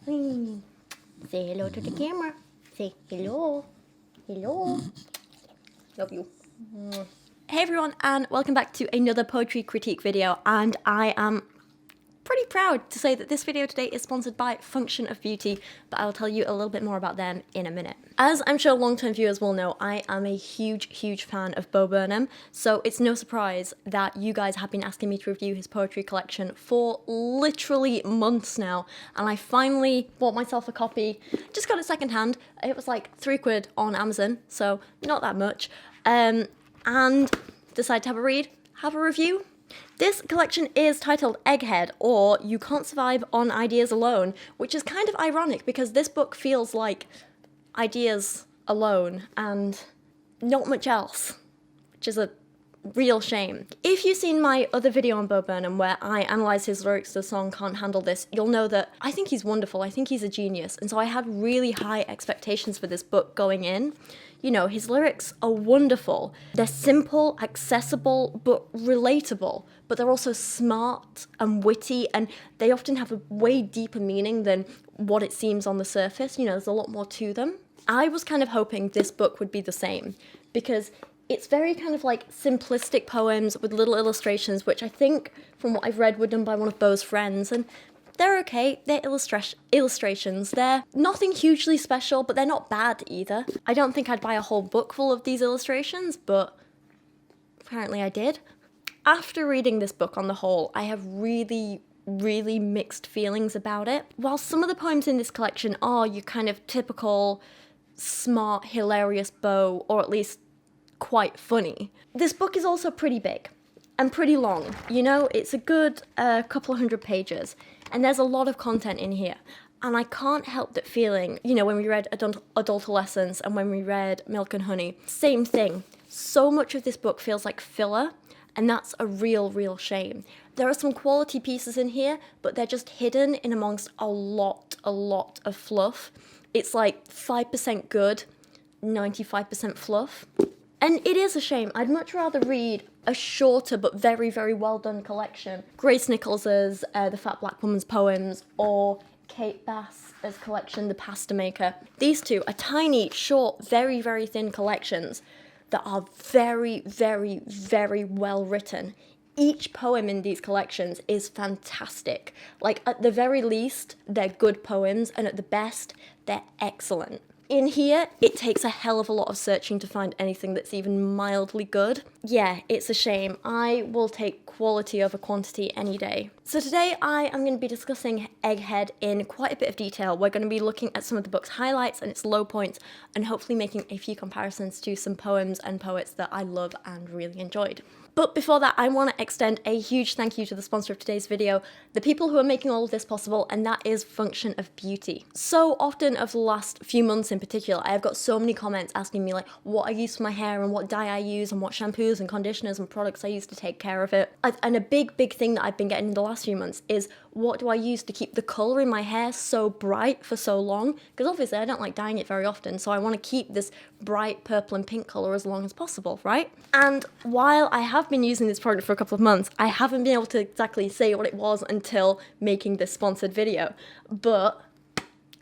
Say hello to the camera. Say hello. Hello. Love you. Hey everyone, and welcome back to another poetry critique video, and I am pretty proud to say that this video today is sponsored by Function of Beauty, but I will tell you a little bit more about them in a minute. As I'm sure long-term viewers will know, I am a huge fan of Bo Burnham, so it's no surprise that you guys have been asking me to review his poetry collection for literally months now, and I finally bought myself a copy. Just got it secondhand. It was like £3 on Amazon, so not that much, and decided to have a read, have a review. This collection is titled Egghead, or You Can't Survive on Ideas Alone, which is kind of ironic because this book feels like ideas alone and not much else, which is a real shame. If you've seen my other video on Bo Burnham where I analyse his lyrics to the song Can't Handle This, you'll know that I think he's wonderful, I think he's a genius, and so I had really high expectations for this book going in. You know, his lyrics are wonderful. They're simple, accessible, but relatable, but they're also smart and witty, and they often have a way deeper meaning than what it seems on the surface. You know, there's a lot more to them. I was kind of hoping this book would be the same, because it's very kind of like simplistic poems with little illustrations, which I think, from what I've read, were done by one of Bo's friends, and they're okay. They're illustrations. They're nothing hugely special, but they're not bad either. I don't think I'd buy a whole book full of these illustrations, but apparently I did. After reading this book on the whole, I have really mixed feelings about it. While some of the poems in this collection are your kind of typical smart, hilarious Bo, or at least quite funny, this book is also pretty big and pretty long. You know, it's a good couple of 100 pages, and there's a lot of content in here. And I can't help but feeling, you know, when we read Adultolescence and when we read Milk and Honey, same thing. So much of this book feels like filler, and that's a real shame. There are some quality pieces in here, but they're just hidden in amongst a lot of fluff. It's like 5% good, 95% fluff. And it is a shame. I'd much rather read a shorter but very well done collection. Grace Nichols's The Fat Black Woman's Poems, or Kate Bass's collection, The Pasta Maker. These two are tiny, short, very thin collections that are very well written. Each poem in these collections is fantastic. Like, at the very least, they're good poems, and at the best, they're excellent. In here, it takes a hell of a lot of searching to find anything that's even mildly good. Yeah, it's a shame. I will take quality over quantity any day. So today I am going to be discussing Egghead in quite a bit of detail. We're going to be looking at some of the book's highlights and its low points, and hopefully making a few comparisons to some poems and poets that I love and really enjoyed. But before that, I want to extend a huge thank you to the sponsor of today's video, the people who are making all of this possible, and that is Function of Beauty. So often over the last few months in particular, I have got so many comments asking me like what I use for my hair and what dye I use and what shampoos and conditioners and products I use to take care of it. And a big thing that I've been getting in the last few months is, what do I use to keep the colour in my hair so bright for so long? Because obviously I don't like dyeing it very often, so I want to keep this bright purple and pink colour as long as possible, right? And while I have been using this product for a couple of months, I haven't been able to exactly say what it was until making this sponsored video. But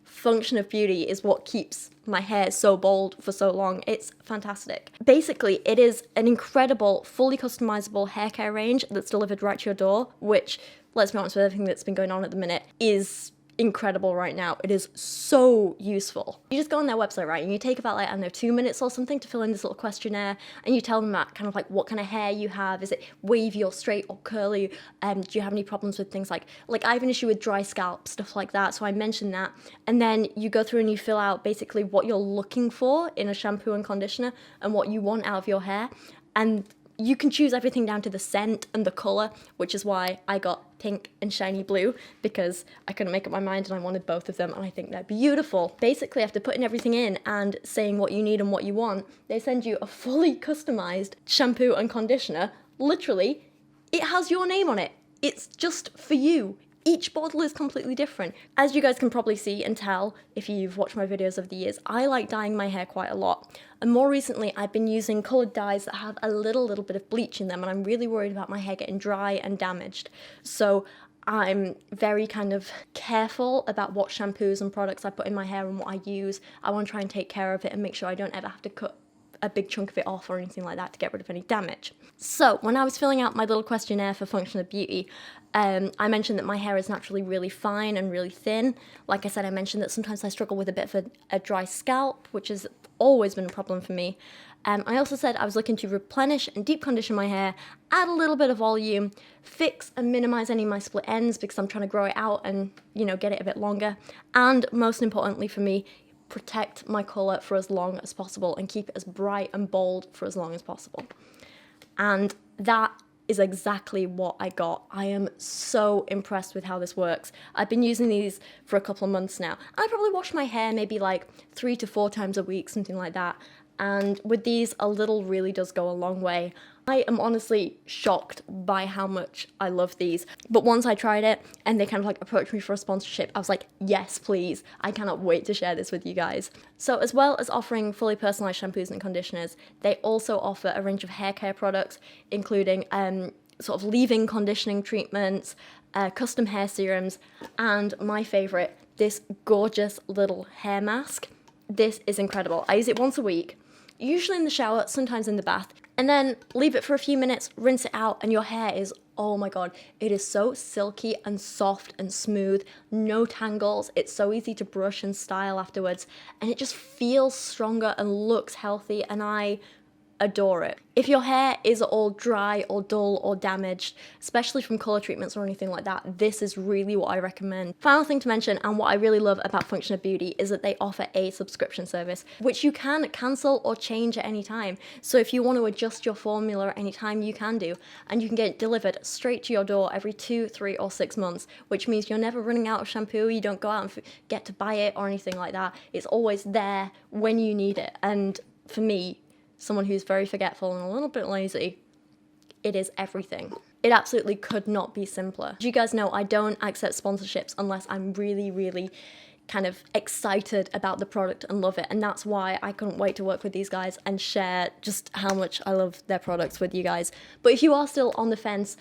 Function of Beauty is what keeps my hair so bold for so long. It's fantastic. Basically, it is an incredible, fully customizable hair care range that's delivered right to your door, which, let's be honest, with everything that's been going on at the minute, is incredible right now. It is so useful. You just go on their website, right, and you take about, like, I don't know, 2 minutes or something to fill in this little questionnaire, and you tell them that kind of like what kind of hair you have. Is it wavy or straight or curly? Do you have any problems with things like I have an issue with dry scalp, stuff like that, so I mention that. And then you go through and you fill out basically what you're looking for in a shampoo and conditioner and what you want out of your hair, and you can choose everything down to the scent and the colour, which is why I got pink and shiny blue, because I couldn't make up my mind and I wanted both of them, and I think they're beautiful. Basically, after putting everything in and saying what you need and what you want, they send you a fully customised shampoo and conditioner. Literally, it has your name on it. It's just for you. Each bottle is completely different. As you guys can probably see and tell if you've watched my videos over the years, I like dyeing my hair quite a lot. And more recently, I've been using coloured dyes that have a little bit of bleach in them, and I'm really worried about my hair getting dry and damaged. So I'm very kind of careful about what shampoos and products I put in my hair and what I use. I want to try and take care of it and make sure I don't ever have to cut a big chunk of it off or anything like that to get rid of any damage. So when I was filling out my little questionnaire for Functional Beauty, I mentioned that my hair is naturally really fine and really thin. Like I said, I mentioned that sometimes I struggle with a bit of a dry scalp, which has always been a problem for me. I also said I was looking to replenish and deep condition my hair, add a little bit of volume, fix and minimize any of my split ends because I'm trying to grow it out and, you know, get it a bit longer. And most importantly for me, protect my colour for as long as possible and keep it as bright and bold for as long as possible. And that is exactly what I got. I am so impressed with how this works. I've been using these for a couple of months now. I probably wash my hair maybe like 3 to 4 times a week, something like that. And with these, a little really does go a long way. I am honestly shocked by how much I love these. But once I tried it and they kind of like approached me for a sponsorship, I was like, yes, please. I cannot wait to share this with you guys. So as well as offering fully personalized shampoos and conditioners, they also offer a range of hair care products, including sort of leave-in conditioning treatments, custom hair serums, and my favorite, this gorgeous little hair mask. This is incredible. I use it once a week, usually in the shower, sometimes in the bath, and then leave it for a few minutes, rinse it out, and your hair is, oh my god, it is so silky and soft and smooth, no tangles, it's so easy to brush and style afterwards, and it just feels stronger and looks healthy, and I adore it. If your hair is all dry or dull or damaged, especially from colour treatments or anything like that, this is really what I recommend. Final thing to mention, and what I really love about Functional Beauty, is that they offer a subscription service, which you can cancel or change at any time. So if you want to adjust your formula at any time, you can do, and you can get it delivered straight to your door every 2, 3 or 6 months, which means you're never running out of shampoo, you don't go out and get to buy it or anything like that. It's always there when you need it, and for me, someone who's very forgetful and a little bit lazy, it is everything. It absolutely could not be simpler. As you guys know, I don't accept sponsorships unless I'm really, really kind of excited about the product and love it, and that's why I couldn't wait to work with these guys and share just how much I love their products with you guys. But if you are still on the fence,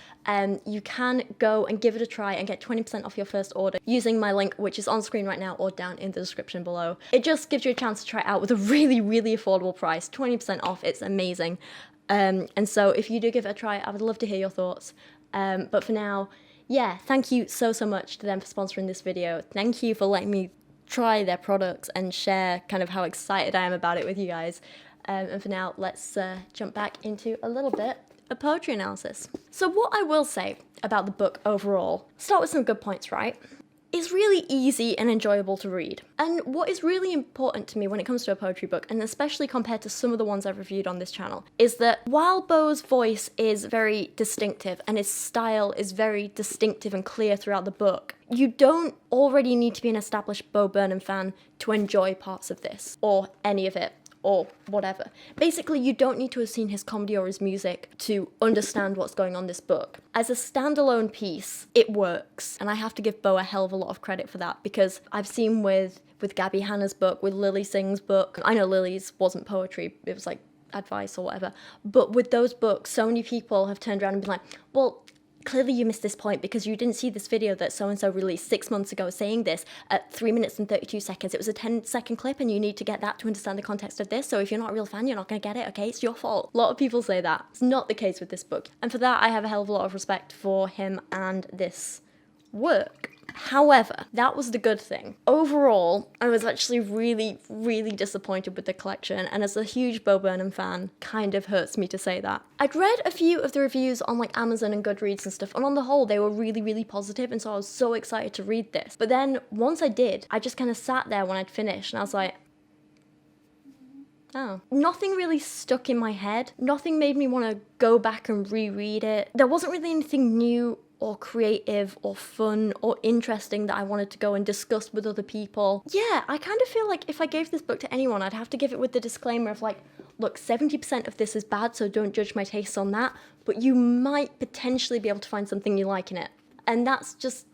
you can go and give it a try and get 20% off your first order using my link, which is on screen right now or down in the description below. It just gives you a chance to try it out with a really, really affordable price, 20% off. It's amazing. And so if you do give it a try, I would love to hear your thoughts. But for now, yeah, thank you so much to them for sponsoring this video. Thank you for letting me try their products and share kind of how excited I am about it with you guys. And for now, let's jump back into a little bit of poetry analysis. So what I will say about the book overall, start with some good points, right? It's really easy and enjoyable to read. And what is really important to me when it comes to a poetry book, and especially compared to some of the ones I've reviewed on this channel, is that while Bo's voice is very distinctive and his style is very distinctive and clear throughout the book, you don't already need to be an established Bo Burnham fan to enjoy parts of this, or any of it, or whatever. Basically, you don't need to have seen his comedy or his music to understand what's going on in this book. As a standalone piece, it works, and I have to give Bo a hell of a lot of credit for that, because I've seen with Gabby Hanna's book, with Lily Singh's book, I know Lily's wasn't poetry, it was like advice or whatever, but with those books, so many people have turned around and been like, well, clearly you missed this point because you didn't see this video that so-and-so released 6 months ago saying this at 3 minutes and 32 seconds. It was a 10-second clip and you need to get that to understand the context of this. So if you're not a real fan, you're not going to get it, okay? It's your fault. A lot of people say that. It's not the case with this book. And for that, I have a hell of a lot of respect for him and this work. However, that was the good thing. Overall, I was actually really, really disappointed with the collection, and as a huge Bo Burnham fan, kind of hurts me to say that. I'd read a few of the reviews on like Amazon and Goodreads and stuff, and on the whole, they were really, really positive, and so I was so excited to read this. But then, once I did, I just kind of sat there when I'd finished, and I was like, oh. Nothing really stuck in my head. Nothing made me want to go back and reread it. There wasn't really anything new or creative or fun or interesting that I wanted to go and discuss with other people. Yeah, I kind of feel like if I gave this book to anyone, I'd have to give it with the disclaimer of like, look, 70% of this is bad, so don't judge my tastes on that, but you might potentially be able to find something you like in it. And that's just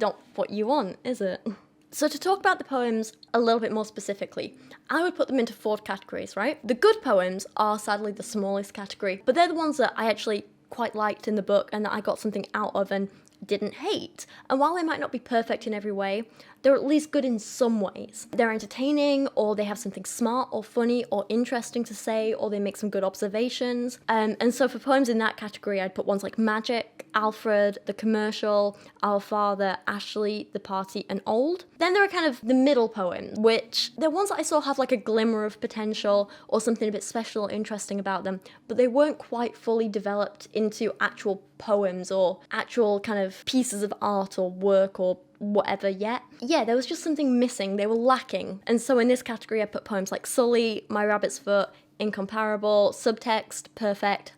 not what you want, is it? So to talk about the poems a little bit more specifically, I would put them into 4 categories, right? The good poems are sadly the smallest category, but they're the ones that I actually quite liked in the book and that I got something out of and didn't hate. And while they might not be perfect in every way, they're at least good in some ways. They're entertaining, or they have something smart or funny or interesting to say, or they make some good observations. And so for poems in that category, I'd put ones like Magic, Alfred, The Commercial, Our Father, Ashley, The Party, and Old. Then there are kind of the middle poems, which they're ones that I saw have like a glimmer of potential or something a bit special or interesting about them, but they weren't quite fully developed into actual poems or actual kind of pieces of art or work or whatever yet. Yeah, there was just something missing. They were lacking. And so in this category, I put poems like Sully, My Rabbit's Foot, Incomparable, Subtext, Perfect,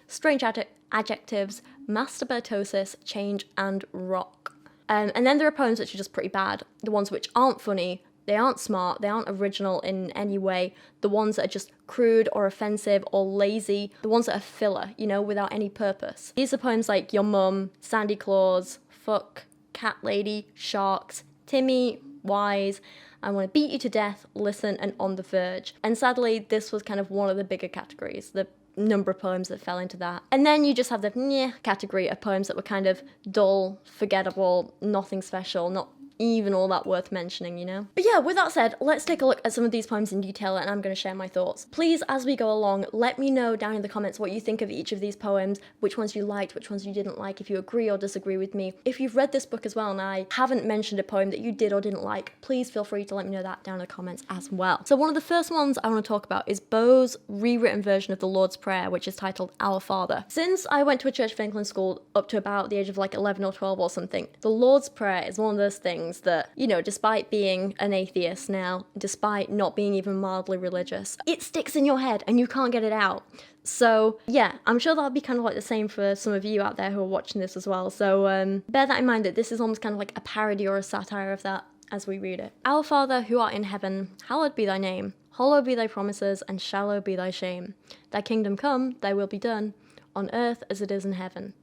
Strange Adjectives, Masturbertosis, Change, and Rock. And then there are poems which are just pretty bad. The ones which aren't funny, they aren't smart, they aren't original in any way. The ones that are just crude or offensive or lazy. The ones that are filler, you know, without any purpose. These are poems like Your Mum, Sandy Claus, Fuck, Cat Lady, Sharks, Timmy, Wise, I Want to Beat You to Death, Listen, and On the Verge. And sadly, this was kind of one of the bigger categories, the number of poems that fell into that. And then you just have the meh category of poems that were kind of dull, forgettable, nothing special, not even all that worth mentioning, you know? But yeah, with that said, let's take a look at some of these poems in detail, and I'm going to share my thoughts. Please, as we go along, let me know down in the comments what you think of each of these poems, which ones you liked, which ones you didn't like, if you agree or disagree with me. If you've read this book as well and I haven't mentioned a poem that you did or didn't like, please feel free to let me know that down in the comments as well. So one of the first ones I want to talk about is Bo's rewritten version of the Lord's Prayer, which is titled Our Father. Since I went to a Church of England school up to about the age of like 11 or 12 or something, the Lord's Prayer is one of those things that, you know, despite being an atheist now, despite not being even mildly religious, it sticks in your head and you can't get it out. So yeah, I'm sure that'll be kind of like the same for some of you out there who are watching this as well. So bear that in mind, that this is almost kind of like a parody or a satire of that as we read it. Our Father who art in heaven, hallowed be thy name. Hallowed be thy promises, and shallow be thy shame. Thy kingdom come, thy will be done, on earth as it is in heaven.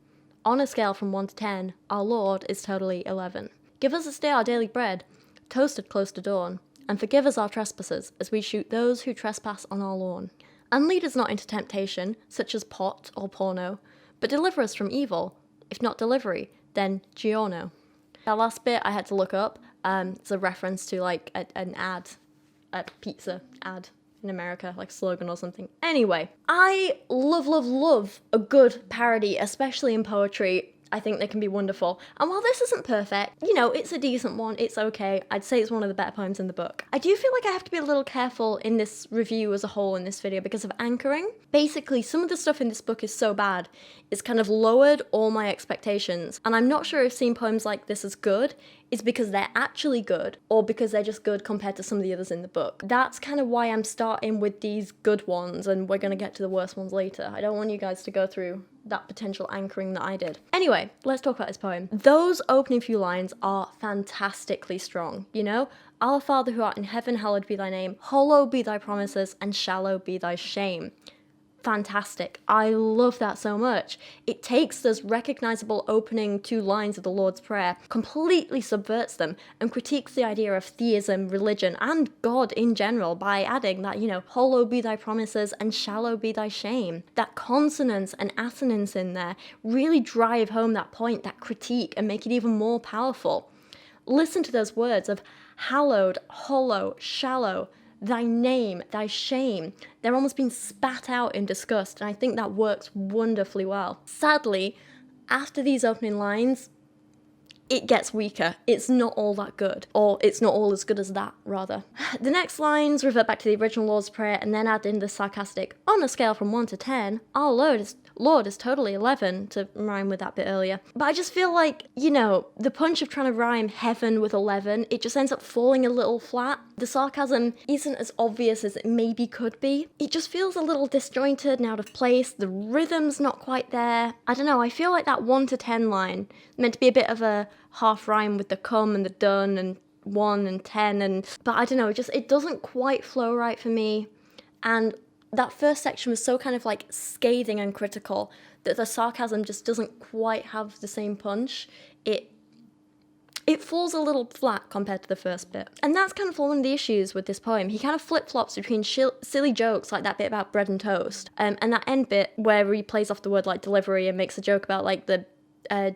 On a scale from 1 to 10, our Lord is totally 11. Give us this day our daily bread, toasted close to dawn, and forgive us our trespasses, as we shoot those who trespass on our lawn. And lead us not into temptation, such as pot or porno, but deliver us from evil. If not delivery, then giorno. That last bit I had to look up. It's a reference to like an ad, a pizza ad in America, like slogan or something. Anyway, I love a good parody, especially in poetry. I think they can be wonderful. And while this isn't perfect, you know, it's a decent one, it's okay. I'd say it's one of the better poems in the book. I do feel like I have to be a little careful in this review as a whole in this video because of anchoring. Basically, some of the stuff in this book is so bad, it's kind of lowered all my expectations. And I'm not sure if seeing poems like this as good is because they're actually good or because they're just good compared to some of the others in the book. That's kind of why I'm starting with these good ones and we're gonna get to the worst ones later. I don't want you guys to go through that potential anchoring that I did. Anyway, let's talk about this poem. Those opening few lines are fantastically strong, you know? Our Father who art in heaven, hallowed be thy name. Hollow be thy promises, and shallow be thy shame. Fantastic. I love that so much. It takes those recognizable opening 2 lines of the Lord's Prayer, completely subverts them, and critiques the idea of theism, religion, and God in general by adding that, you know, hollow be thy promises and shallow be thy shame. That consonance and assonance in there really drive home that point, that critique, and make it even more powerful. Listen to those words of hallowed, hollow, shallow, thy name, thy shame. They're almost being spat out in disgust, and I think that works wonderfully well. Sadly, after these opening lines, it gets weaker. It's not all that good, or it's not all as good as that, rather. The next lines revert back to the original Lord's Prayer and then add in the sarcastic, on a scale from 1 to 10, our Lord is totally 11, to rhyme with that bit earlier. But I just feel like, you know, the punch of trying to rhyme heaven with 11, it just ends up falling a little flat. The sarcasm isn't as obvious as it maybe could be. It just feels a little disjointed and out of place. The rhythm's not quite there. I don't know, I feel like that 1 to 10 line meant to be a bit of a half rhyme with the come and the done and 1 and 10, but I don't know, it doesn't quite flow right for me. And that first section was so kind of like scathing and critical that the sarcasm just doesn't quite have the same punch. It falls a little flat compared to the first bit. And that's kind of one of the issues with this poem. He kind of flip-flops between silly jokes like that bit about bread and toast, and that end bit where he plays off the word like delivery and makes a joke about like the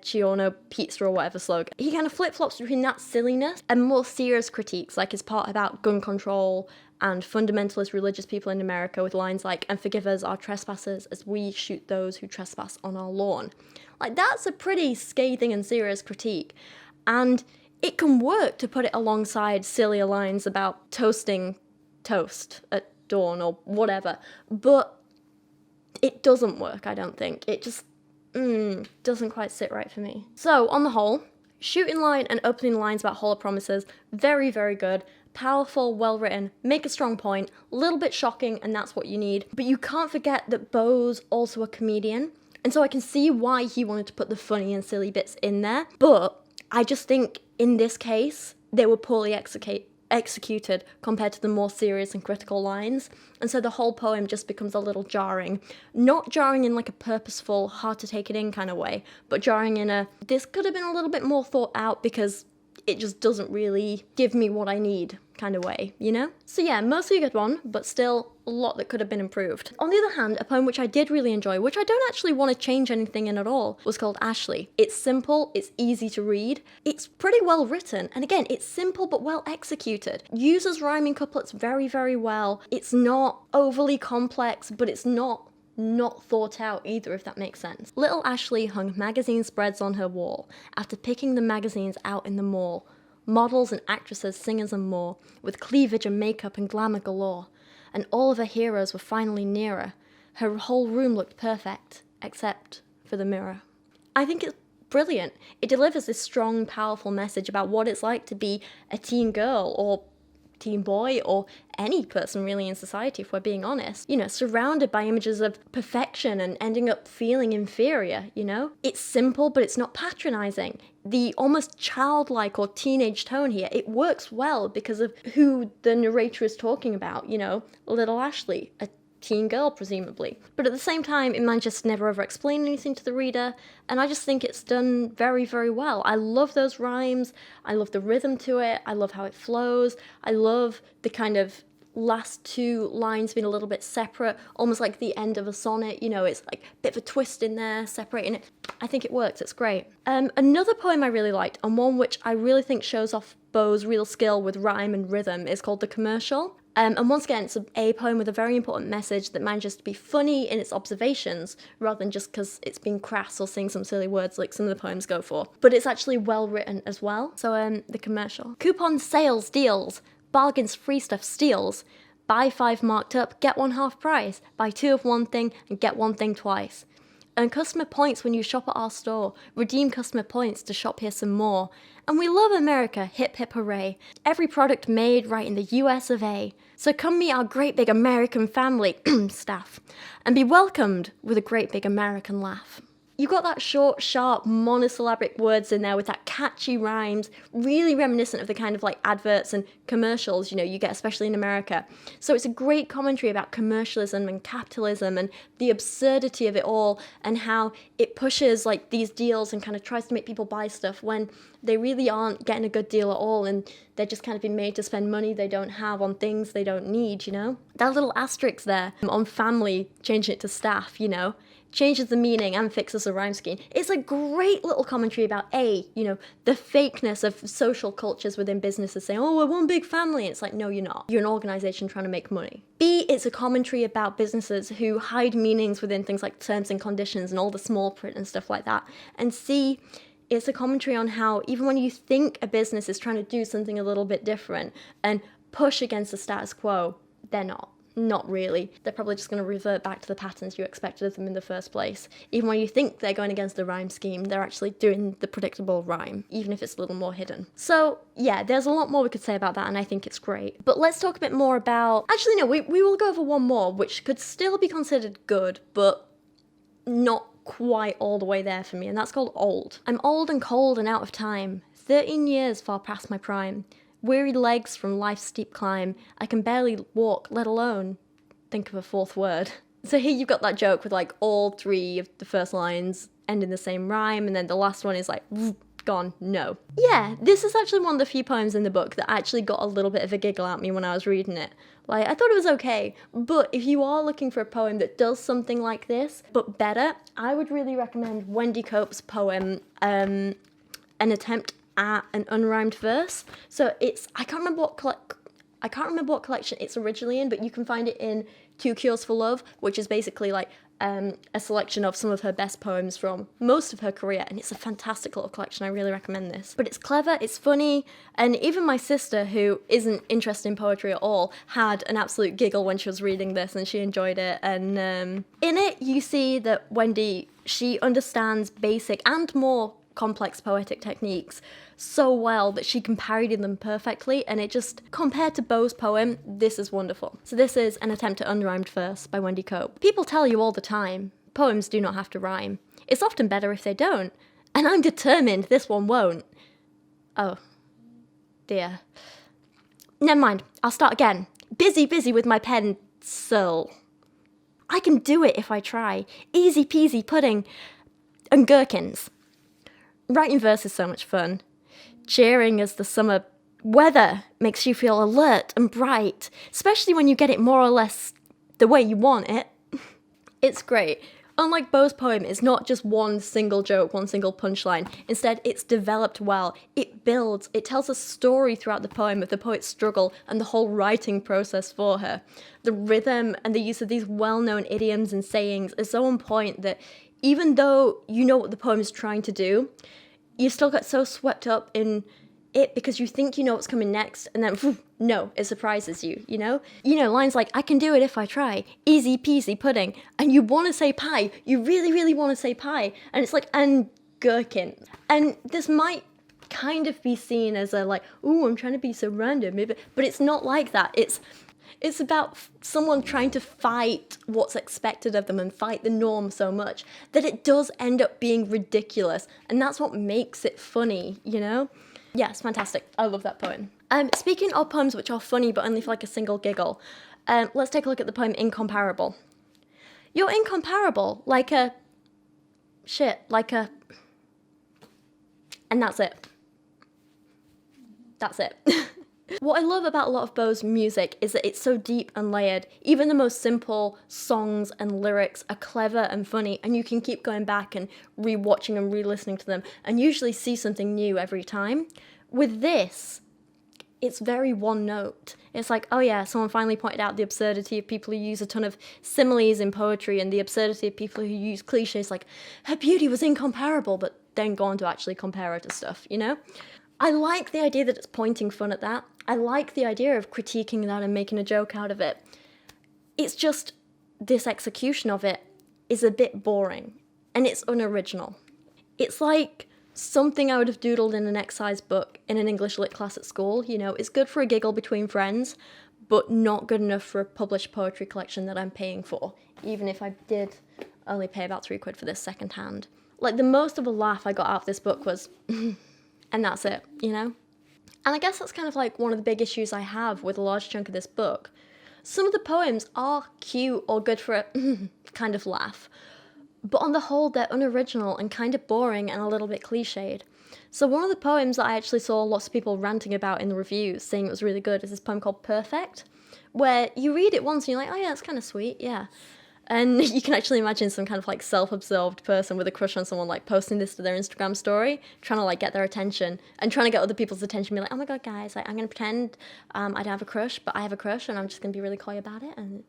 Giorno Pizza or whatever slogan. He kind of flip-flops between that silliness and more serious critiques, like his part about gun control and fundamentalist religious people in America with lines like, "And forgive us our trespasses as we shoot those who trespass on our lawn." Like, that's a pretty scathing and serious critique. And it can work to put it alongside sillier lines about toasting toast at dawn or whatever. But it doesn't work, I don't think. It just doesn't quite sit right for me. So, on the whole, shooting line and opening lines about hollow promises, very, very good. Powerful, well written, make a strong point, a little bit shocking, and that's what you need. But you can't forget that Bo's also a comedian, and so I can see why he wanted to put the funny and silly bits in there. But I just think in this case, they were poorly executed compared to the more serious and critical lines, and so the whole poem just becomes a little jarring. Not jarring in like a purposeful, hard to take it in kind of way, but jarring in a, this could have been a little bit more thought out because it just doesn't really give me what I need kind of way, you know? So yeah, mostly a good one, but still a lot that could have been improved. On the other hand, a poem which I did really enjoy, which I don't actually want to change anything in at all, was called Ashley. It's simple, it's easy to read, it's pretty well written, and again, it's simple but well executed. Uses rhyming couplets very, very well. It's not overly complex, but it's not thought out either, if that makes sense. Little Ashley hung magazine spreads on her wall after picking the magazines out in the mall. Models and actresses, singers and more, with cleavage and makeup and glamour galore. And all of her heroes were finally nearer. Her whole room looked perfect, except for the mirror. I think it's brilliant. It delivers this strong, powerful message about what it's like to be a teen girl or teen boy or any person really in society, if we're being honest, you know, surrounded by images of perfection and ending up feeling inferior, you know? It's simple, but it's not patronizing. The almost childlike or teenage tone here, it works well because of who the narrator is talking about, you know, little Ashley, a teen girl, presumably. But at the same time, it manages to never over-explain anything to the reader, and I just think it's done very, very well. I love those rhymes, I love the rhythm to it, I love how it flows, I love the kind of last two lines being a little bit separate, almost like the end of a sonnet, you know, it's like a bit of a twist in there, separating it. I think it works, it's great. Another poem I really liked, and one which I really think shows off Bo's real skill with rhyme and rhythm, is called The Commercial. And once again, it's a poem with a very important message that manages to be funny in its observations, rather than just because it's being crass or saying some silly words like some of the poems go for. But it's actually well written as well. So, The Commercial. Coupon sales, deals, bargains, free stuff, steals. Buy 5 marked up, get 1 half price. Buy 2 of one thing and get one thing twice. Earn customer points when you shop at our store. Redeem customer points to shop here some more. And we love America, hip hip hooray. Every product made right in the US of A. So come meet our great big American family, staff, and be welcomed with a great big American laugh. You got that short, sharp, monosyllabic words in there with that catchy rhymes, really reminiscent of the kind of like adverts and commercials, you know, you get especially in America. So it's a great commentary about commercialism and capitalism and the absurdity of it all and how it pushes like these deals and kind of tries to make people buy stuff when they really aren't getting a good deal at all and they're just kind of being made to spend money they don't have on things they don't need, you know? That little asterisk there on family, changing it to staff, you know? Changes the meaning and fixes the rhyme scheme. It's a great little commentary about you know, the fakeness of social cultures within businesses saying, oh, we're one big family. And it's like, no, you're not. You're an organization trying to make money. B, it's a commentary about businesses who hide meanings within things like terms and conditions and all the small print and stuff like that. And C, it's a commentary on how even when you think a business is trying to do something a little bit different and push against the status quo, they're not. Not really. They're probably just going to revert back to the patterns you expected of them in the first place. Even when you think they're going against the rhyme scheme, they're actually doing the predictable rhyme, even if it's a little more hidden. So, yeah, there's a lot more we could say about that, and I think it's great. But let's talk a bit more about... Actually, no, we will go over one more, which could still be considered good, but not quite all the way there for me, and that's called Old. I'm old and cold and out of time, 13 years far past my prime. Weary legs from life's steep climb, I can barely walk, let alone think of a fourth word. So here you've got that joke with like all 3 of the first lines end in the same rhyme, and then the last one is like gone, no. Yeah, this is actually one of the few poems in the book that actually got a little bit of a giggle at me when I was reading it. Like, I thought it was okay, but if you are looking for a poem that does something like this, but better, I would really recommend Wendy Cope's poem, An Attempt at an Unrhymed Verse. So it's, I can't remember what collection it's originally in, but you can find it in Two Cures for Love, which is basically like a selection of some of her best poems from most of her career, and it's a fantastic little collection. I really recommend this. But it's clever, it's funny, and even my sister, who isn't interested in poetry at all, had an absolute giggle when she was reading this, and she enjoyed it. And in it, you see that Wendy, she understands basic and more complex poetic techniques so well that she can parody them perfectly, and it just, compared to Bo's poem, this is wonderful. So this is An Attempt at Unrhymed Verse by Wendy Cope. People tell you all the time, poems do not have to rhyme. It's often better if they don't, and I'm determined this one won't. Oh, dear. Never mind, I'll start again. Busy with my pencil. I can do it if I try. Easy peasy pudding and gherkins. Writing verse is so much fun. Cheering as the summer weather makes you feel alert and bright, especially when you get it more or less the way you want it. It's great. Unlike Bo's poem, it's not just one single joke, one single punchline. Instead, it's developed well. It builds. It tells a story throughout the poem of the poet's struggle and the whole writing process for her. The rhythm and the use of these well-known idioms and sayings is so on point that even though you know what the poem is trying to do, you still get so swept up in it because you think you know what's coming next, and then, phew, no, it surprises you, you know? You know, lines like, I can do it if I try, easy peasy pudding, and you want to say pie, you really want to say pie, and it's like, and gherkin. And this might kind of be seen as a, like, ooh, I'm trying to be so random, but it's not like that. It's about someone trying to fight what's expected of them and fight the norm so much that it does end up being ridiculous. And that's what makes it funny, you know? Yeah, it's fantastic. I love that poem. Speaking of poems which are funny but only for like a single giggle, let's take a look at the poem Incomparable. You're incomparable, like a... And that's it. That's it. What I love about a lot of Bo's music is that it's so deep and layered. Even the most simple songs and lyrics are clever and funny, and you can keep going back and re-watching and re-listening to them, and usually see something new every time. With this, it's very one note. It's like, oh yeah, someone finally pointed out the absurdity of people who use a ton of similes in poetry, and the absurdity of people who use cliches like, her beauty was incomparable, but then go on to actually compare her to stuff, you know? I like the idea that it's pointing fun at that. I like the idea of critiquing that and making a joke out of it. It's just, this execution of it is a bit boring, and it's unoriginal. It's like something I would have doodled in an exercise book in an English lit class at school, you know, it's good for a giggle between friends, but not good enough for a published poetry collection that I'm paying for, even if I did only pay about £3 for this secondhand. Like, the most of a laugh I got out of this book was... And that's it, you know? And I guess that's kind of like one of the big issues I have with a large chunk of this book. Some of the poems are cute or good for a kind of laugh, but on the whole they're unoriginal and kind of boring and a little bit cliched. So one of the poems that I actually saw lots of people ranting about in the reviews, saying it was really good, is this poem called Perfect, where you read it once and you're like, oh yeah, that's kind of sweet, yeah. And you can actually imagine some kind of like self-absorbed person with a crush on someone like posting this to their Instagram story, trying to like get their attention and trying to get other people's attention, be like, oh my god guys, like I'm gonna pretend I don't have a crush, but I have a crush and I'm just gonna be really coy about it, and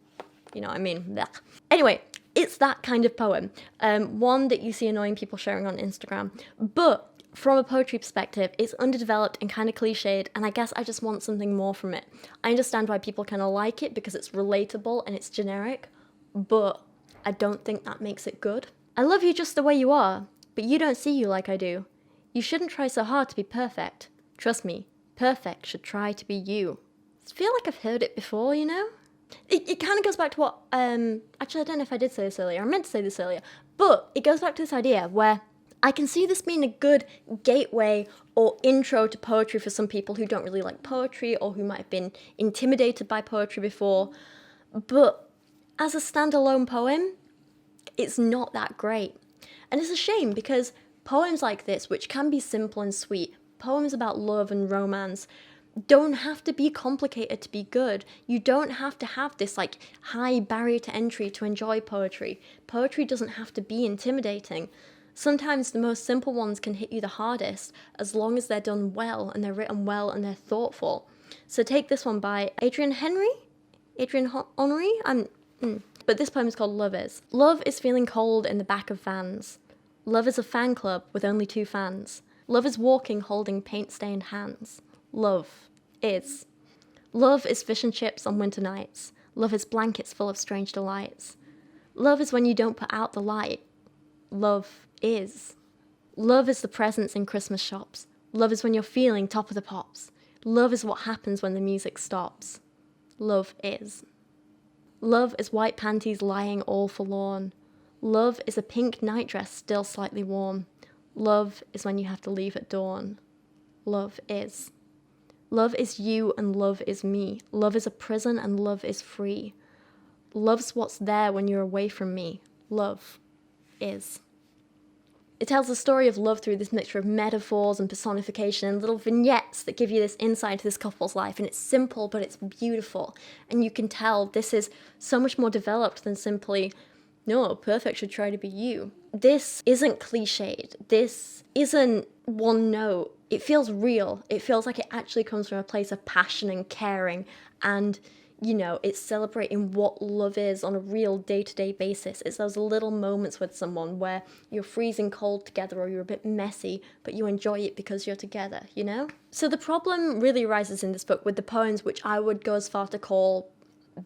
you know what I mean. Blech. Anyway, it's that kind of poem, one that you see annoying people sharing on Instagram, but from a poetry perspective, it's underdeveloped and kind of cliched, and I guess I just want something more from it. I understand why people kind of like it because it's relatable and it's generic, but I don't think that makes it good. I love you just the way you are, but you don't see you like I do. You shouldn't try so hard to be perfect. Trust me, perfect should try to be you. I feel like I've heard it before, you know? It kind of goes back to what, actually I don't know if I did say this earlier, I meant to say this earlier, but it goes back to this idea where I can see this being a good gateway or intro to poetry for some people who don't really like poetry or who might have been intimidated by poetry before, but as a standalone poem, it's not that great. And it's a shame because Poems like this, which can be simple and sweet, poems about love and romance, don't have to be complicated to be good. You don't have to have this like high barrier to entry to enjoy poetry. Poetry doesn't have to be intimidating. Sometimes the most simple ones can hit you the hardest, as long as they're done well and they're written well and they're thoughtful. So take this one by Adrian Henry? But this poem is called Love Is. Love is feeling cold in the back of vans. Love is a fan club with only 2 fans. Love is walking holding paint-stained hands. Love is. Love is fish and chips on winter nights. Love is blankets full of strange delights. Love is when you don't put out the light. Love is. Love is the presents in Christmas shops. Love is when you're feeling top of the pops. Love is what happens when the music stops. Love is. Love is white panties lying all forlorn. Love is a pink nightdress still slightly warm. Love is when you have to leave at dawn. Love is. Love is you and love is me. Love is a prison and love is free. Love's what's there when you're away from me. Love is. It tells the story of love through this mixture of metaphors and personification and little vignettes that give you this insight into this couple's life. And it's simple, but it's beautiful. And you can tell this is so much more developed than simply, no, perfect should try to be you. This isn't cliched. This isn't one note. It feels real. It feels like it actually comes from a place of passion and caring, and it's celebrating what love is on a real day-to-day basis. It's those little moments with someone where you're freezing cold together or you're a bit messy, but you enjoy it because you're together, So the problem really arises in this book with the poems, which I would go as far to call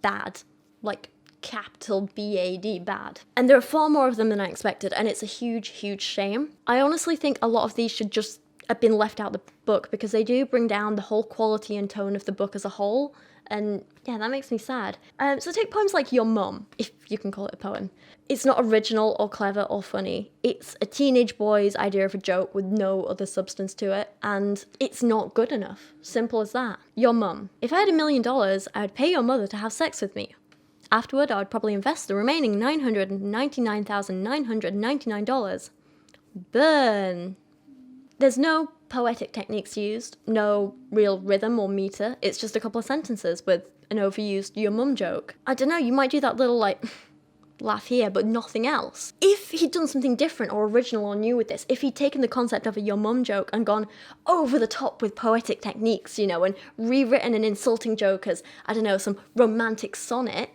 bad, like capital B-A-D, bad. And there are far more of them than I expected, and it's a huge, huge shame. I honestly think a lot of these should just have been left out of the book because they do bring down the whole quality and tone of the book as a whole. And yeah, that makes me sad. So take poems like Your Mum, if you can call it a poem. It's not original or clever or funny. It's a teenage boy's idea of a joke with no other substance to it, and it's not good enough. Simple as that. Your Mum. If I had $1 million, I would pay your mother to have sex with me. Afterward, I would probably invest the remaining $999,999. Burn. There's no poetic techniques used, no real rhythm or meter. It's just a couple of sentences with an overused your mum joke. I don't know, you might do that little laugh here, but nothing else. If he'd done something different or original or new with this, if he'd taken the concept of a your mum joke and gone over the top with poetic techniques, and rewritten an insulting joke as, I don't know, some romantic sonnet,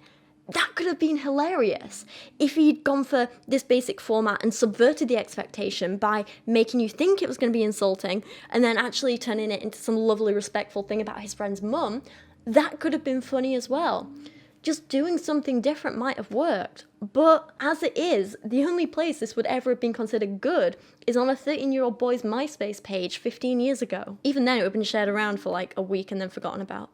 that could have been hilarious. If he'd gone for this basic format and subverted the expectation by making you think it was going to be insulting and then actually turning it into some lovely, respectful thing about his friend's mum, that could have been funny as well. Just doing something different might have worked. But as it is, the only place this would ever have been considered good is on a 13-year-old boy's MySpace page 15 years ago. Even then, it would have been shared around for a week and then forgotten about.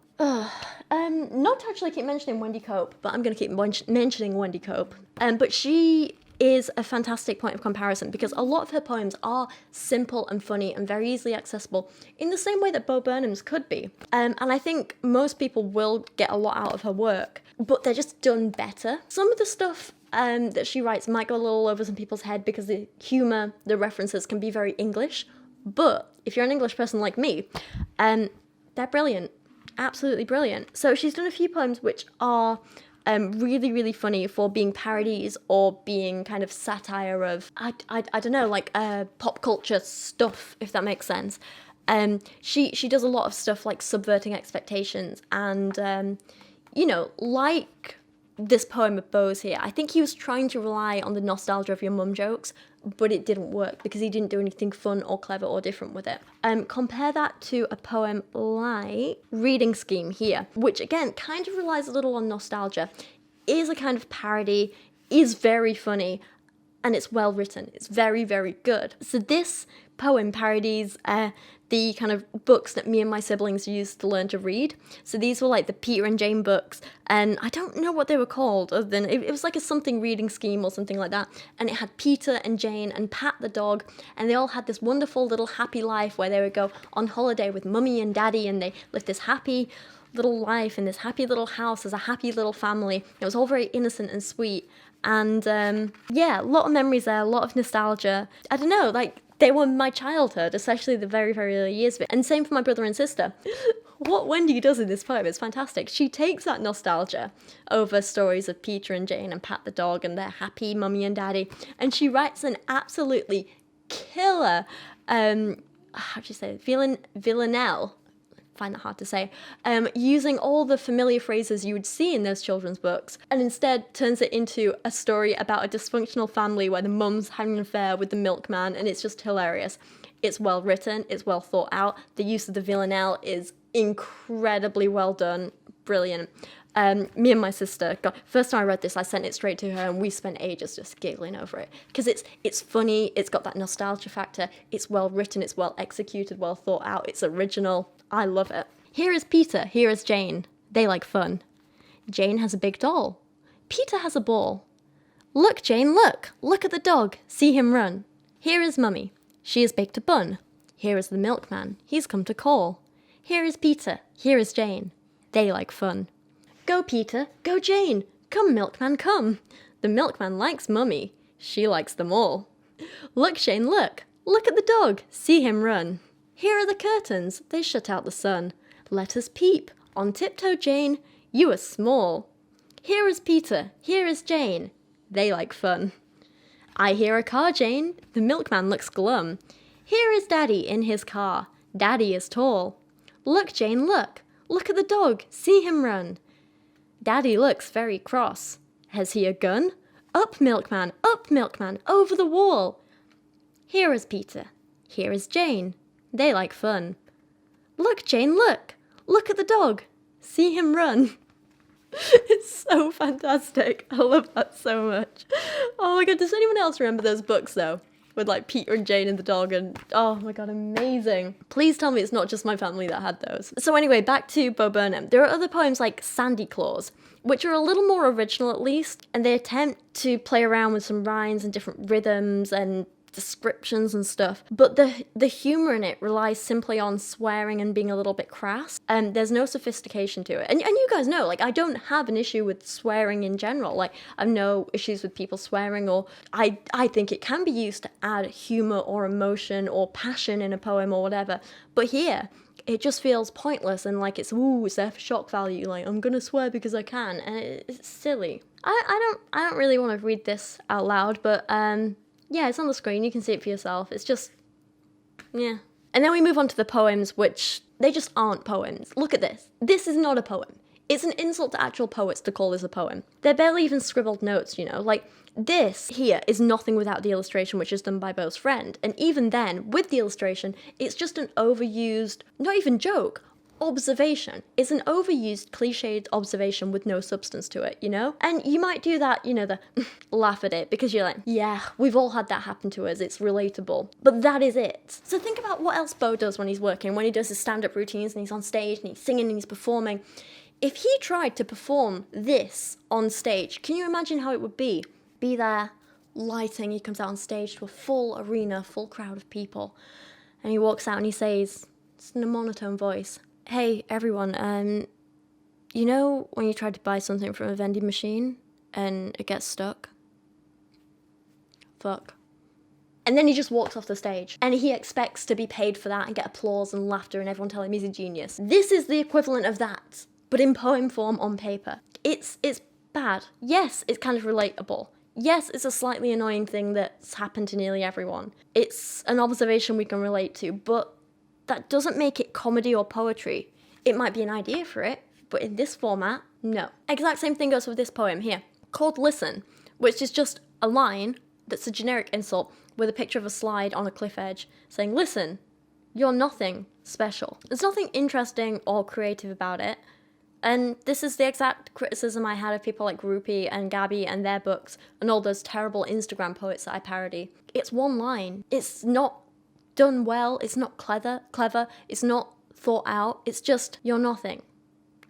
Not to actually keep mentioning Wendy Cope, but I'm going to keep mentioning Wendy Cope. But she is a fantastic point of comparison because a lot of her poems are simple and funny and very easily accessible in the same way that Bo Burnham's could be. And I think most people will get a lot out of her work, but they're just done better. Some of the stuff that she writes might go a little over some people's head because the humour, the references can be very English, but if you're an English person like me, they're brilliant. Absolutely brilliant. So she's done a few poems which are really, really funny for being parodies or being kind of satire of, I don't know, pop culture stuff, if that makes sense. She does a lot of stuff like subverting expectations and, like this poem of Bo's here, I think he was trying to rely on the nostalgia of your mum jokes, but it didn't work because he didn't do anything fun or clever or different with it. Compare that to a poem like Reading Scheme here, which again kind of relies a little on nostalgia, is a kind of parody, is very funny, and it's well written. It's very, very good. So this poem parodies the kind of books that me and my siblings used to learn to read. So these were like the Peter and Jane books, and I don't know what they were called other than it was like a something reading scheme or something like that, and it had Peter and Jane and Pat the dog, and they all had this wonderful little happy life where they would go on holiday with mummy and daddy, and they lived this happy little life in this happy little house as a happy little family. It was all very innocent and sweet, and yeah, a lot of memories there, a lot of nostalgia. I don't know, They were my childhood, especially the very, very early years of it. And same for my brother and sister. What Wendy does in this poem is fantastic. She takes that nostalgia over stories of Peter and Jane and Pat the dog and their happy mummy and daddy, and she writes an absolutely killer, how do you say it? Villanelle. Find that hard to say, using all the familiar phrases you would see in those children's books, and instead turns it into a story about a dysfunctional family where the mum's having an affair with the milkman, and it's just hilarious. It's well written, it's well thought out, the use of the villanelle is incredibly well done, brilliant. Me and my sister, God, first time I read this, I sent it straight to her, and we spent ages just giggling over it, because it's funny, it's got that nostalgia factor, it's well written, it's well executed, well thought out, it's original. I love it. Here is Peter, here is Jane. They like fun. Jane has a big doll. Peter has a ball. Look, Jane, look. Look at the dog. See him run. Here is Mummy. She has baked a bun. Here is the milkman. He's come to call. Here is Peter. Here is Jane. They like fun. Go, Peter. Go, Jane. Come, milkman, come. The milkman likes Mummy. She likes them all. Look, Jane, look. Look at the dog. See him run. Here are the curtains, they shut out the sun. Let us peep, on tiptoe, Jane, you are small. Here is Peter, here is Jane, they like fun. I hear a car, Jane, the milkman looks glum. Here is Daddy in his car, Daddy is tall. Look, Jane, look, look at the dog, see him run. Daddy looks very cross. Has he a gun? Up, milkman, over the wall. Here is Peter, here is Jane. They like fun. Look, Jane, look. Look at the dog. See him run. It's so fantastic. I love that so much. Oh my god, does anyone else remember those books though? With like Peter and Jane and the dog and oh my god, amazing. Please tell me it's not just my family that had those. So anyway, back to Bo Burnham. There are other poems like Sandy Claus, which are a little more original at least, and they attempt to play around with some rhymes and different rhythms and descriptions and stuff, but the humor in it relies simply on swearing and being a little bit crass, and there's no sophistication to it. And you guys know, like, I don't have an issue with swearing in general. Like, I have no issues with people swearing, or I think it can be used to add humor or emotion or passion in a poem or whatever, but here it just feels pointless and like it's there for shock value, like I'm gonna swear because I can, and it's silly. I don't really want to read this out loud, but yeah, it's on the screen, you can see it for yourself. It's just, yeah. And then we move on to the poems, which, they just aren't poems. Look at this. This is not a poem. It's an insult to actual poets to call this a poem. They're barely even scribbled notes, you know? Like, this here is nothing without the illustration, which is done by Bo's friend. And even then, with the illustration, it's just an overused, not even joke, observation. It's an overused, cliched observation with no substance to it, you know? And you might do that, you know, the laugh at it, because you're like, yeah, we've all had that happen to us, it's relatable. But that is it. So think about what else Bo does when he's working, when he does his stand-up routines and he's on stage and he's singing and he's performing. If he tried to perform this on stage, can you imagine how it would be? Be there, lighting, he comes out on stage to a full arena, full crowd of people, and he walks out and he says, it's in a monotone voice, hey, everyone, you know when you try to buy something from a vending machine and it gets stuck? Fuck. And then he just walks off the stage and he expects to be paid for that and get applause and laughter and everyone tell him he's a genius. This is the equivalent of that, but in poem form on paper. It's bad. Yes, it's kind of relatable. Yes, it's a slightly annoying thing that's happened to nearly everyone. It's an observation we can relate to, but that doesn't make it comedy or poetry. It might be an idea for it, but in this format, no. Exact same thing goes with this poem here, called Listen, which is just a line that's a generic insult with a picture of a slide on a cliff edge saying, listen, you're nothing special. There's nothing interesting or creative about it. And this is the exact criticism I had of people like Rupi and Gabby and their books and all those terrible Instagram poets that I parody. It's one line. It's not done well, it's not clever, it's not thought out, it's just, you're nothing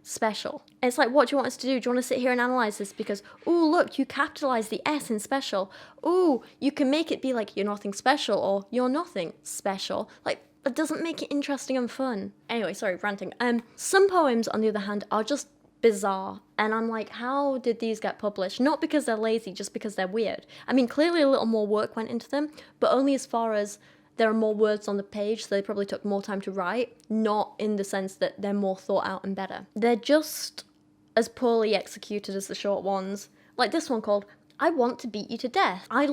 special. And it's like, what do you want us to do? Do you want to sit here and analyse this? Because, ooh, look, you capitalise the S in special. Ooh, you can make it be like, you're nothing special, or you're nothing special. Like, that doesn't make it interesting and fun. Anyway, sorry, ranting. Some poems, on the other hand, are just bizarre. And I'm like, how did these get published? Not because they're lazy, just because they're weird. I mean, clearly a little more work went into them, but only as far as there are more words on the page, so they probably took more time to write, not in the sense that they're more thought out and better. They're just as poorly executed as the short ones. Like this one called I Want to Beat You to Death. I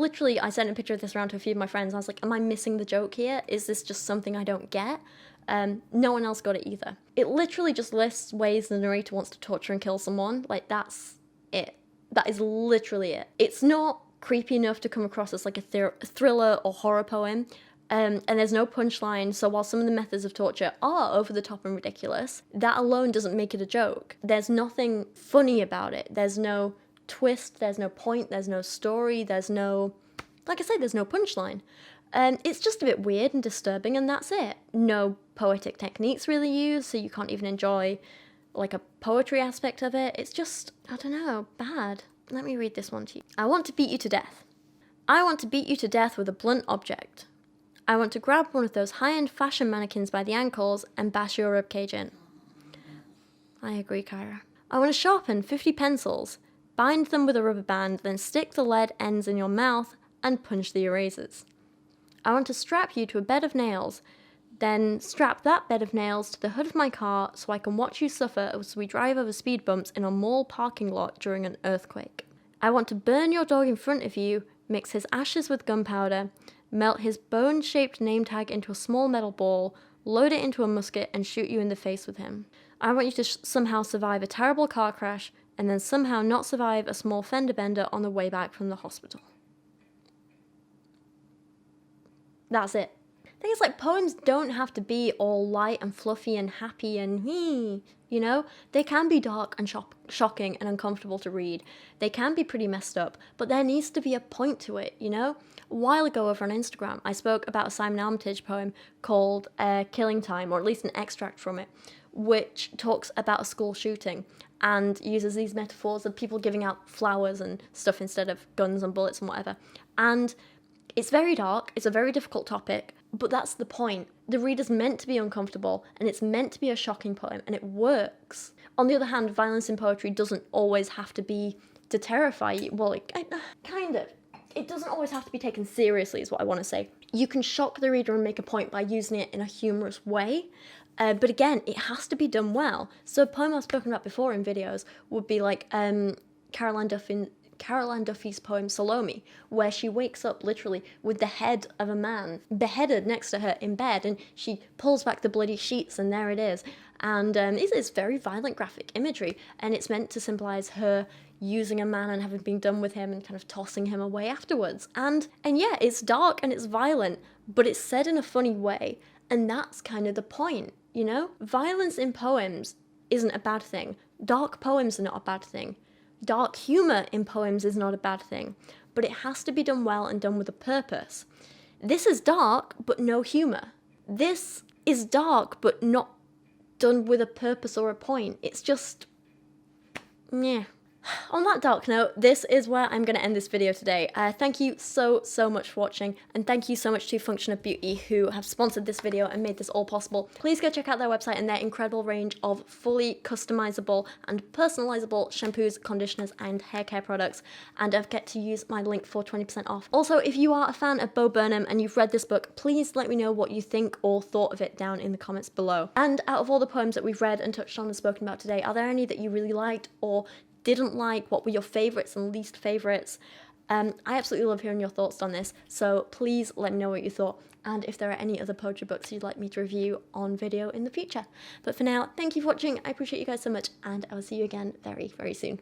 sent a picture of this around to a few of my friends. I was like, am I missing the joke here? Is this just something I don't get? No one else got it either. It literally just lists ways the narrator wants to torture and kill someone. Like, that's it. That is literally it. It's not creepy enough to come across as like a thriller or horror poem. And there's no punchline, so while some of the methods of torture are over the top and ridiculous, that alone doesn't make it a joke. There's nothing funny about it. There's no twist, there's no point, there's no story, there's no, like I said, there's no punchline. It's just a bit weird and disturbing, and that's it. No poetic techniques really used, so you can't even enjoy like a poetry aspect of it. It's just, I don't know, bad. Let me read this one to you. I want to beat you to death. I want to beat you to death with a blunt object. I want to grab one of those high-end fashion mannequins by the ankles and bash your ribcage in. I agree, Kyra. I want to sharpen 50 pencils, bind them with a rubber band, then stick the lead ends in your mouth and punch the erasers. I want to strap you to a bed of nails, then strap that bed of nails to the hood of my car so I can watch you suffer as we drive over speed bumps in a mall parking lot during an earthquake. I want to burn your dog in front of you, mix his ashes with gunpowder, melt his bone-shaped name tag into a small metal ball, load it into a musket, and shoot you in the face with him. I want you to somehow survive a terrible car crash, and then somehow not survive a small fender bender on the way back from the hospital. That's it. I think it's like poems don't have to be all light and fluffy and happy and you know? They can be dark and shocking and uncomfortable to read. They can be pretty messed up, but there needs to be a point to it, you know? A while ago over on Instagram, I spoke about a Simon Armitage poem called Killing Time, or at least an extract from it, which talks about a school shooting and uses these metaphors of people giving out flowers and stuff instead of guns and bullets and whatever. And it's very dark, it's a very difficult topic, but that's the point. The reader's meant to be uncomfortable, and it's meant to be a shocking poem, and it works. On the other hand, violence in poetry doesn't always have to be to terrify you. Well, kind of. It doesn't always have to be taken seriously, is what I want to say. You can shock the reader and make a point by using it in a humorous way, but again, it has to be done well. So a poem I've spoken about before in videos would be like Caroline Duffy's poem Salome, where she wakes up literally with the head of a man beheaded next to her in bed, and she pulls back the bloody sheets and there it is. And it's very violent graphic imagery, and it's meant to symbolize her using a man and having been done with him and kind of tossing him away afterwards. And yeah, it's dark and it's violent, but it's said in a funny way, and that's kind of the point, you know? Violence in poems isn't a bad thing. Dark poems are not a bad thing. Dark humour in poems is not a bad thing, but it has to be done well and done with a purpose. This is dark, but no humour. This is dark, but not done with a purpose or a point. It's just, yeah. On that dark note, this is where I'm going to end this video today. Thank you so much for watching, and thank you so much to Function of Beauty, who have sponsored this video and made this all possible. Please go check out their website and their incredible range of fully customizable and personalizable shampoos, conditioners, and hair care products, and don't forget to use my link for 20% off. Also, if you are a fan of Bo Burnham and you've read this book, please let me know what you think or thought of it down in the comments below. And out of all the poems that we've read and touched on and spoken about today, are there any that you really liked or didn't like? What were your favourites and least favourites? I absolutely love hearing your thoughts on this, so please let me know what you thought, and if there are any other poetry books you'd like me to review on video in the future. But for now, thank you for watching, I appreciate you guys so much, and I will see you again very soon.